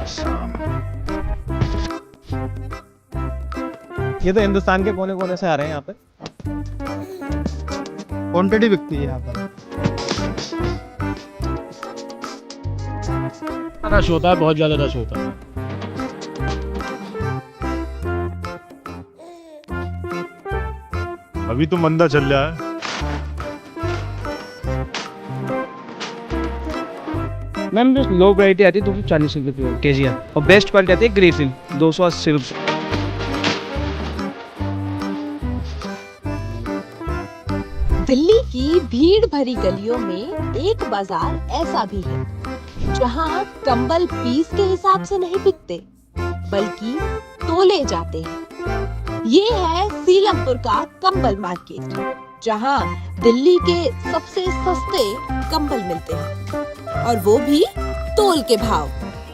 शाम। ये तो हिंदुस्तान के कोने कोने से आ रहे हैं यहाँ पे। क्वांटिटी बिकती है यहाँ पर। रश होता है, बहुत ज्यादा रश होता है। अभी तो मंदा चल रहा है। मैम जो लो वैरायटी आती है 240 रुपये केजी है, और बेस्ट क्वालिटी आती है ग्रेफिन 280 रुपये। दिल्ली की भीड़ भरी गलियों में एक बाजार ऐसा भी है जहां कंबल पीस के हिसाब से नहीं बिकते बल्कि तोले जाते हैं। ये है सीलमपुर का कंबल मार्केट, जहां दिल्ली के सबसे सस्ते कंबल मिलते हैं और वो भी तोल के भाव।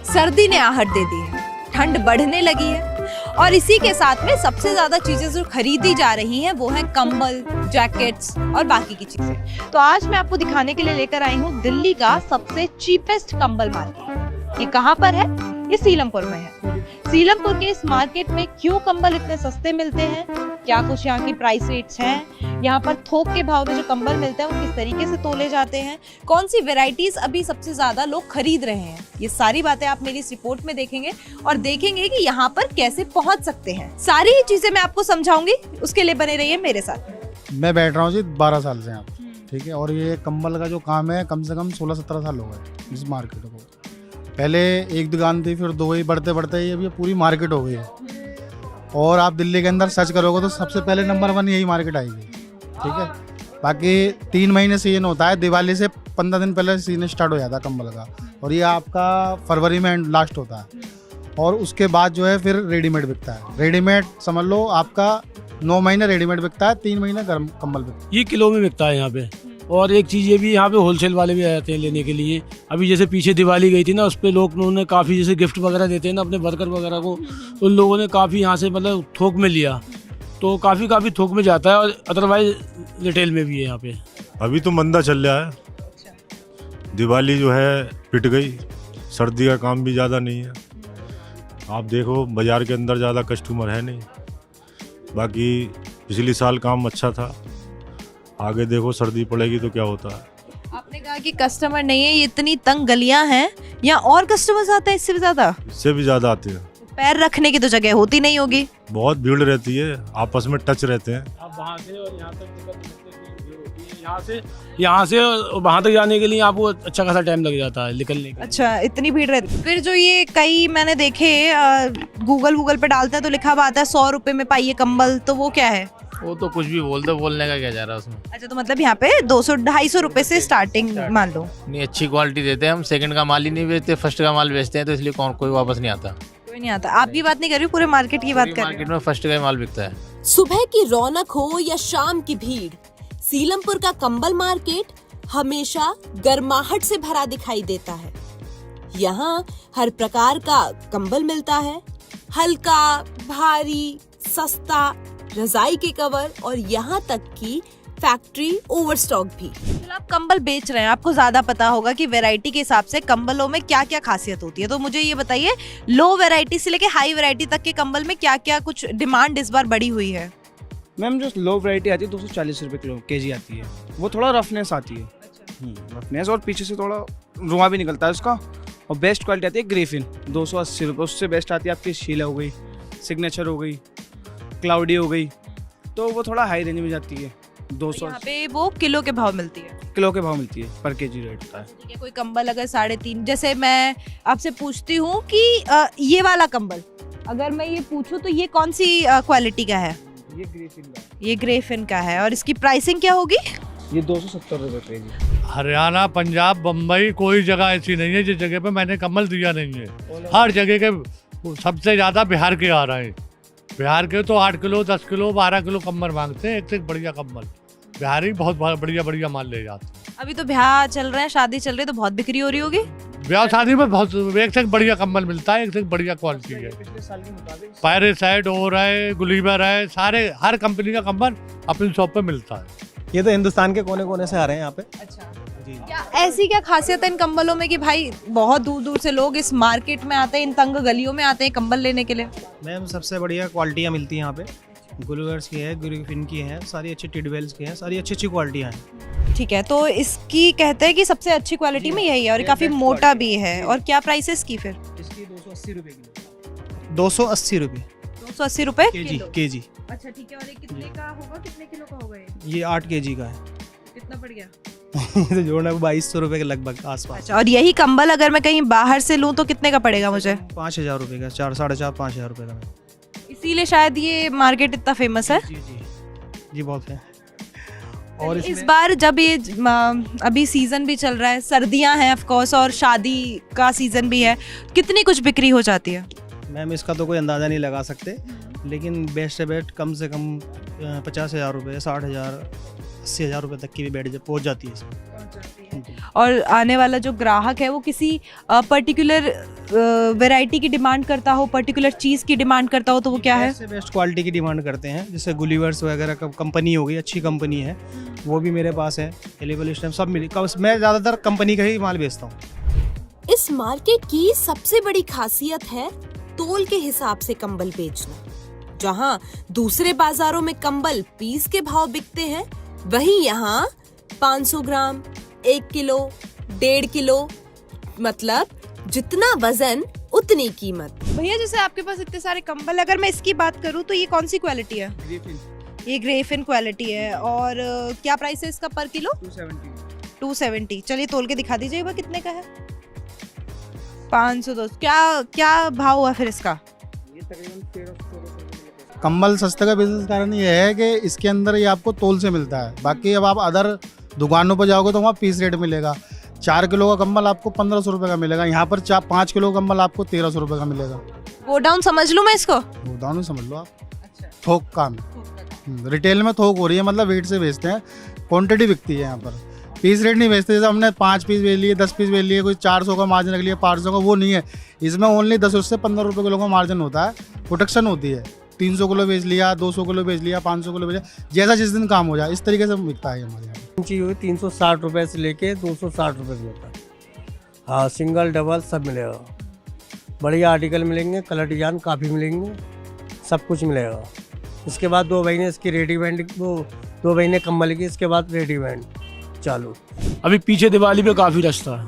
सर्दी ने आहट दे दी है, ठंड बढ़ने लगी है और इसी के साथ में सबसे ज्यादा चीजें जो खरीदी जा रही हैं वो है कंबल, जैकेट्स और बाकी की चीजें। तो आज मैं आपको दिखाने के लिए लेकर आई हूँ दिल्ली का सबसे चीपेस्ट कंबल मार्केट। ये कहाँ पर है? ये सीलमपुर में है। सीलमपुर के इस मार्केट में क्यों कंबल इतने सस्ते मिलते हैं, क्या कुछ यहाँ की प्राइस रेट्स हैं, यहाँ पर थोक के भाव में जो कंबल मिलते हैं वो किस तरीके से तोले जाते हैं, कौन सी वेराइटीज अभी सबसे ज्यादा लोग खरीद रहे हैं, ये सारी बातें आप मेरी इस रिपोर्ट में देखेंगे और देखेंगे कि यहाँ पर कैसे पहुँच सकते हैं। सारी ही चीजें मैं आपको समझाऊंगी, उसके लिए बने रहिए मेरे साथ। मैं बैठ रहा हूँ जी 12 साल से यहाँ पे, ठीक है। और ये कंबल का जो काम है कम से कम 16-17 साल हो गए इस मार्केट को। पहले एक दुकान थी, फिर दो ही, बढ़ते बढ़ते ये भी पूरी मार्केट हो गई है। और आप दिल्ली के अंदर सर्च करोगे तो सबसे पहले नंबर 1 यही मार्केट आएगी, ठीक है। बाकी 3 महीने सीजन होता है, दिवाली से 15 दिन पहले सीजन स्टार्ट हो जाता है कंबल का, और ये आपका फरवरी में लास्ट होता है। और उसके बाद जो है फिर रेडीमेड बिकता है। रेडीमेड समझ लो आपका 9 महीने रेडीमेड बिकता है, 3 महीने गर्म कंबल बिकता है। ये किलो में बिकता है यहाँ पे। और एक चीज़ ये भी, यहाँ पे होलसेल वाले भी आ जाते हैं लेने के लिए। अभी जैसे पीछे दिवाली गई थी ना, उस पर लोग उन्होंने काफ़ी जैसे गिफ्ट वगैरह देते हैं ना अपने वर्कर वगैरह को, उन लोगों ने काफ़ी यहाँ से मतलब थोक में लिया, तो काफ़ी थोक में जाता है। और अदरवाइज रिटेल में भी है यहाँ पे। अभी तो मंदा चल रहा है। दिवाली जो है पिट गई, सर्दी का काम भी ज़्यादा नहीं है। आप देखो बाज़ार के अंदर ज़्यादा कस्टमर है नहीं। बाकी पिछले साल काम अच्छा था, आगे देखो सर्दी पड़ेगी तो क्या होता है। आपने कहा कि कस्टमर नहीं है, ये इतनी तंग गलियां हैं, यहाँ और कस्टमर्स आते हैं इससे भी ज्यादा? इससे भी ज़्यादा आते हैं। पैर रखने की तो जगह होती नहीं होगी। बहुत भीड़ रहती है, आपस में टच रहते हैं। आप वहाँ से और यहाँ से वहाँ तक जाने के लिए आपको अच्छा खासा टाइम लग जाता है निकलने के। अच्छा, इतनी भीड़ रहती है। फिर जो ये कई मैंने देखे गूगल पे डालते हैं तो लिखा हुआ आता है 100 रुपए में पाइए कंबल, तो वो क्या है? वो तो कुछ भी बोल दो, बोलने का क्या जा रहा है उसमें। अच्छा, तो मतलब यहाँ पे 200-250 रुपए से स्टार्टिंग मान लो। नहीं, अच्छी क्वालिटी देते हैं हम, सेकंड का माल ही नहीं बेचते, फर्स्ट का माल बेचते हैं, तो इसलिए कोई वापस नहीं आता। कोई नहीं आता। आपकी बात नहीं कर रही, पूरे मार्केट की बात कर रही मार्केट में फर्स्ट का ही माल बिकता है। सुबह की रौनक हो या शाम की भीड़, सीलमपुर का कंबल मार्केट हमेशा गर्माहट से भरा दिखाई देता है। यहाँ हर प्रकार का कंबल मिलता है, हल्का, भारी, सस्ता, रजाई के कवर और यहाँ तक कि फैक्ट्री ओवरस्टॉक भी। चलो, आप कंबल बेच रहे हैं, आपको ज्यादा पता होगा कि वैरायटी के हिसाब से कंबलों में क्या क्या खासियत होती है। तो मुझे ये बताइए, लो वैरायटी से लेके हाई वैरायटी तक के कंबल में क्या क्या कुछ डिमांड इस बार बढ़ी हुई है? मैम जो लो वैरायटी आती है 240 रुपये किलो केजी आती है, वो थोड़ा रफनेस आती है। रफनेस और पीछे से थोड़ा रुआ भी निकलता है उसका। और बेस्ट क्वालिटी आती है ग्रेफिन 280 रुपये। उससे बेस्ट आती है आपकी शीला हो गई, सिग्नेचर हो गई, क्लाउडी हो गई, तो वो थोड़ा हाई रेंज में जाती है। 200 यहाँ पे वो किलो के भाव मिलती है, किलो के भाव मिलती है, पर केजी रेट होता है। ठीक है। कोई कंबल अगर 3.5, जैसे मैं आपसे पूछती हूँ कि ये वाला कंबल अगर मैं ये पूछूं तो ये कौन सी क्वालिटी का है? ये ग्रेफिन का, ये ग्रेफिन का है। और इसकी प्राइसिंग क्या होगी? ये 270 रुपये केजी। हरियाणा, पंजाब, बम्बई, कोई जगह ऐसी नहीं है जिस जगह पे मैंने कम्बल दिया नहीं है। हर जगह के सबसे ज़्यादा बिहार के आ रहे हैं। बिहार के तो 8 किलो, 10 किलो, 12 किलो कम्बल मांगते हैं, एक से एक बढ़िया कम्बल। बिहारी बहुत बढ़िया माल ले जाते हैं। अभी तो ब्याह चल रहे हैं, शादी चल रही है, तो बहुत बिक्री हो रही होगी। ब्याह शादी में बहुत एक से एक बढ़िया कम्बल मिलता है, एक से एक बढ़िया क्वालिटी है। पैरासाइट और है, गुलीबर है, सारे हर कंपनी का कम्बल अपनी शॉप पे मिलता है। ये तो हिंदुस्तान के कोने कोने से आ रहे हैं यहाँ पे। अच्छा, क्या ऐसी क्या खासियत है इन कंबलों में कि भाई बहुत दूर दूर से लोग इस मार्केट में आते हैं, इन तंग गलियों में आते हैं कंबल लेने के लिए? मैम सबसे बढ़िया क्वालिटियाँ मिलती हैं यहाँ पे। गुलवर्स की है, ग्रीफिन की है, सारी अच्छी टिडवेल्स की हैं, सारी अच्छी अच्छी क्वालिटियाँ हैं। ठीक है, तो इसकी कहते हैं कि सबसे अच्छी क्वालिटी में यही है और ये काफी मोटा भी है। और क्या प्राइस है इसकी फिर? इसकी 280 रुपये किलो। 280 रुपये 280 रुपए केजी। अच्छा ठीक है, और ये कितने का होगा, कितने किलो का होगा ये 8 केजी का है। कितना पड़ गया? तो जोड़ना 2200 रुपये के लगभग आसपास। अच्छा, और यही कंबल अगर मैं कहीं बाहर से लूँ तो कितने का पड़ेगा मुझे? 5000 रुपये का, 4-4.5-5 रुपये का। इसीलिए शायद ये मार्केट इतना फेमस है। जी बहुत है। और इस बार जब ये अभी सीजन भी चल रहा है, सर्दियां हैं ऑफ कोर्स और शादी का सीजन भी है, कितनी कुछ बिक्री हो जाती है? मैम इसका तो कोई अंदाज़ा नहीं लगा सकते, लेकिन बेस्ट से बेस्ट कम से कम 50,000 रुपये, 60,000, 80,000 रुपये तक की भी बेड पहुँच जाती है इसमें। और आने वाला जो ग्राहक है वो किसी पर्टिकुलर वैरायटी की डिमांड करता हो, पर्टिकुलर चीज़ की डिमांड करता हो, तो वो क्या है? बेस्ट से बेस्ट क्वालिटी की डिमांड करते हैं। जैसे गुलिवर्स वगैरह का कंपनी हो गई, अच्छी कंपनी है, वो भी मेरे पास है अवेलेबल इस टाइम, सब मिले। मैं ज़्यादातर कंपनी का ही माल बेचता हूँ। इस मार्केट की सबसे बड़ी खासियत है तोल के हिसाब से कंबल बेचना। जहां दूसरे बाजारों में कंबल पीस के भाव बिकते हैं, वहीं यहाँ 500 ग्राम, 1 किलो, 1.5 किलो, मतलब जितना वजन उतनी कीमत। भैया जैसे आपके पास इतने सारे कंबल, अगर मैं इसकी बात करूँ तो ये कौन सी क्वालिटी है? ये ग्रेफिन क्वालिटी है। और क्या प्राइस है इसका पर किलो? 270। चलिए तोल के दिखा दीजिए एक कितने का है। 500। क्या भाव हुआ फिर इसका? कंबल सस्ते का बिजनेस कारण ये है कि इसके अंदर ये आपको तोल से मिलता है। बाकी अब आप अदर दुकानों पर जाओगे तो वहाँ पीस रेट मिलेगा। 4 किलो का कंबल आपको 1500 रुपये का मिलेगा, यहाँ पर 5 किलो का कंबल आपको 1300 रुपये का मिलेगा। गोडाउन समझ लूँ मैं इसको? गोडाउन समझ लो आप। थोक काम रिटेल में थोक हो रही है, मतलब वेट से बेचते हैं, क्वांटिटी बिकती है यहाँ पर। पीस रेट नहीं बेचते। जैसे हमने 5 पीस बेच लिए, 10 पीस बेच लिए, कोई 400 का मार्जिन रख लिया, 500 का, वो नहीं है। इसमें ओनली 10 से 15 रुपये किलो का मार्जिन होता है, प्रोटेक्शन होती है। 300 किलो बेच लिया, 200 किलो बेच लिया, 500 किलो बेच लिया, जैसा जिस दिन काम हो जाए, इस तरीके से बिकता है हमारे यहाँ। चीज़ हुई 360 रुपये से लेके 260 रुपये किलो का। हाँ, सिंगल डबल सब मिलेगा। बढ़िया आर्टिकल मिलेंगे, कलर डिजाइन काफ़ी मिलेंगे, सब कुछ मिलेगा। इसके बाद 2 महीने इसकी रेडीमेड, वो 2 महीने कंबल की, इसके बाद रेडीमेड चालू। अभी पीछे दिवाली पे काफ़ी रश था,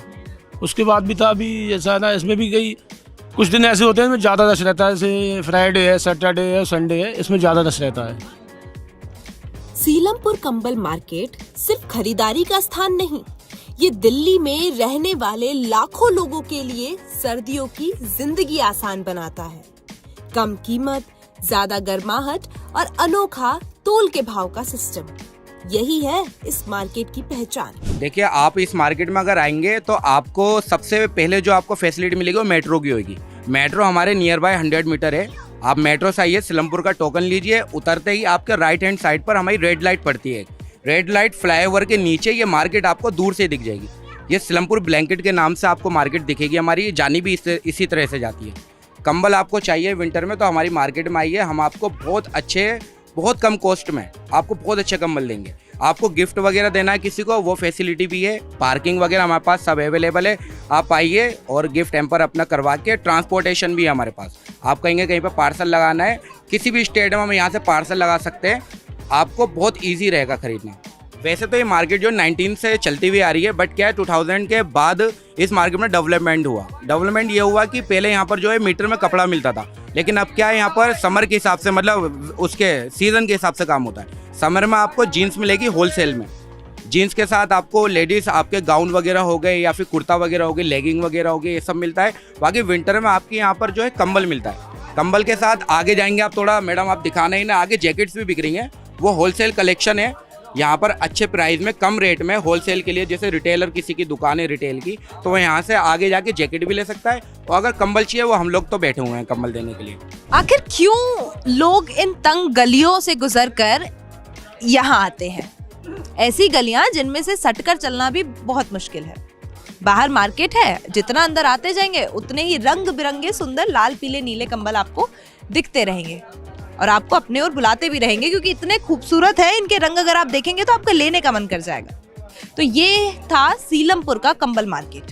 उसके बाद भी था। अभी ऐसा ना, इसमें भी कई कुछ दिन ऐसे होते हैं इसमें ज़्यादा रश रहता है, जैसे फ्राइडे है, सैटरडे है, संडे है, इसमें ज़्यादा रश रहता है। सीलमपुर कंबल मार्केट सिर्फ खरीदारी का स्थान नहीं, ये दिल्ली में रहने वाले लाखों लोगों के लिए सर्दियों की जिंदगी आसान बनाता है। कम कीमत, ज्यादा गर्माहट और अनोखा तोल के भाव का सिस्टम, यही है इस मार्केट की पहचान। देखिए, आप इस मार्केट में अगर आएंगे तो आपको सबसे पहले जो आपको फैसिलिटी मिलेगी वो मेट्रो की होगी। मेट्रो हमारे नियर बाय 100 मीटर है। आप मेट्रो से आइए, सीलमपुर का टोकन लीजिए, उतरते ही आपके राइट हैंड साइड पर हमारी रेड लाइट पड़ती है। रेड लाइट फ्लाईओवर के नीचे ये मार्केट आपको दूर से दिख जाएगी। ये सीलमपुर ब्लैंकेट के नाम से आपको मार्केट दिखेगी हमारी। जानी भी इसी तरह से जाती है। कंबल आपको चाहिए विंटर में तो हमारी मार्केट में आइए, हम आपको बहुत कम कॉस्ट में आपको बहुत अच्छे कंबल देंगे। आपको गिफ्ट वगैरह देना है किसी को, वो फैसिलिटी भी है। पार्किंग वगैरह हमारे पास सब अवेलेबल है। आप आइए और गिफ्ट हैम्पर अपना करवा के, ट्रांसपोर्टेशन भी है हमारे पास। आप कहेंगे कहीं पर पार्सल लगाना है, किसी भी स्टेट में हम यहाँ से पार्सल लगा सकते हैं। आपको बहुत ईजी रहेगा खरीदना। वैसे तो ये मार्केट जो 19 से चलती हुई आ रही है, बट क्या है 2000 के बाद इस मार्केट में डेवलपमेंट हुआ। डेवलपमेंट ये हुआ कि पहले यहाँ पर जो है मीटर में कपड़ा मिलता था, लेकिन अब क्या है यहाँ पर समर के हिसाब से, मतलब उसके सीज़न के हिसाब से काम होता है। समर में आपको जीन्स मिलेगी होलसेल में, जीन्स के साथ आपको लेडीज़ आपके गाउन वगैरह हो गए या फिर कुर्ता वगैरह हो गए, लेगिंग वगैरह हो गए, ये सब मिलता है। बाकी विंटर में आपके यहाँ पर जो है कंबल मिलता है। कंबल के साथ आगे जाएंगे आप थोड़ा, मैडम आप दिखाना ही ना, आगे जैकेट्स भी बिक रही हैं। वो होलसेल कलेक्शन है यहाँ पर, अच्छे प्राइस में कम रेट में होलसेल के लिए। जैसे रिटेलर किसी की दुकान है रिटेल की, तो वो यहाँ से आगे जाके जैकेट भी ले सकता है। और अगर कंबल चाहिए, वो हम लोग तो बैठे हुए हैं कंबल देने के लिए। आखिर क्यों लोग इन तंग गलियों से गुजरकर यहाँ आते हैं? ऐसी गलियां जिनमें से सटकर चलना भी बहुत मुश्किल है। बाहर मार्केट है, जितना अंदर आते जाएंगे उतने ही रंग बिरंगे सुंदर लाल पीले नीले कंबल आपको दिखते रहेंगे और आपको अपने ओर बुलाते भी रहेंगे, क्योंकि इतने खूबसूरत है इनके रंग। अगर आप देखेंगे तो आपका लेने का मन कर जाएगा। तो ये था सीलमपुर का कंबल मार्केट।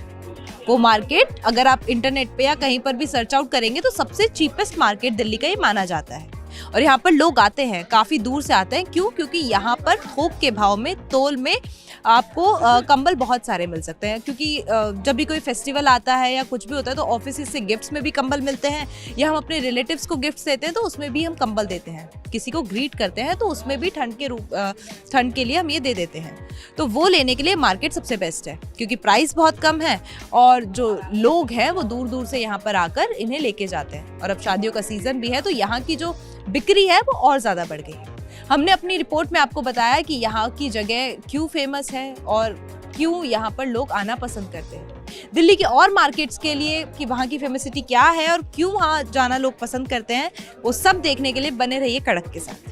वो मार्केट अगर आप इंटरनेट पे या कहीं पर भी सर्च आउट करेंगे तो सबसे चीपेस्ट मार्केट दिल्ली का ये माना जाता है। और यहाँ पर लोग आते हैं, काफ़ी दूर से आते हैं। क्यों? क्योंकि यहाँ पर थोक के भाव में, तोल में आपको कंबल बहुत सारे मिल सकते हैं। क्योंकि जब भी कोई फेस्टिवल आता है या कुछ भी होता है तो ऑफिस से गिफ्ट्स में भी कंबल मिलते हैं, या हम अपने रिलेटिव्स को गिफ्ट्स देते हैं तो उसमें भी हम कंबल देते हैं। किसी को ग्रीट करते हैं तो उसमें भी ठंड के लिए हम ये दे देते हैं। तो वो लेने के लिए मार्केट सबसे बेस्ट है, क्योंकि प्राइस बहुत कम है और जो लोग हैं वो दूर दूर से यहाँ पर आकर इन्हें लेके जाते हैं। और अब शादियों का सीजन भी है तो यहाँ की जो बिक्री है वो और ज़्यादा बढ़ गई है। हमने अपनी रिपोर्ट में आपको बताया कि यहाँ की जगह क्यों फेमस है और क्यों यहाँ पर लोग आना पसंद करते हैं। दिल्ली के और मार्केट्स के लिए कि वहाँ की फेमसिटी क्या है और क्यों वहाँ जाना लोग पसंद करते हैं, वो सब देखने के लिए बने रहिए कड़क के साथ।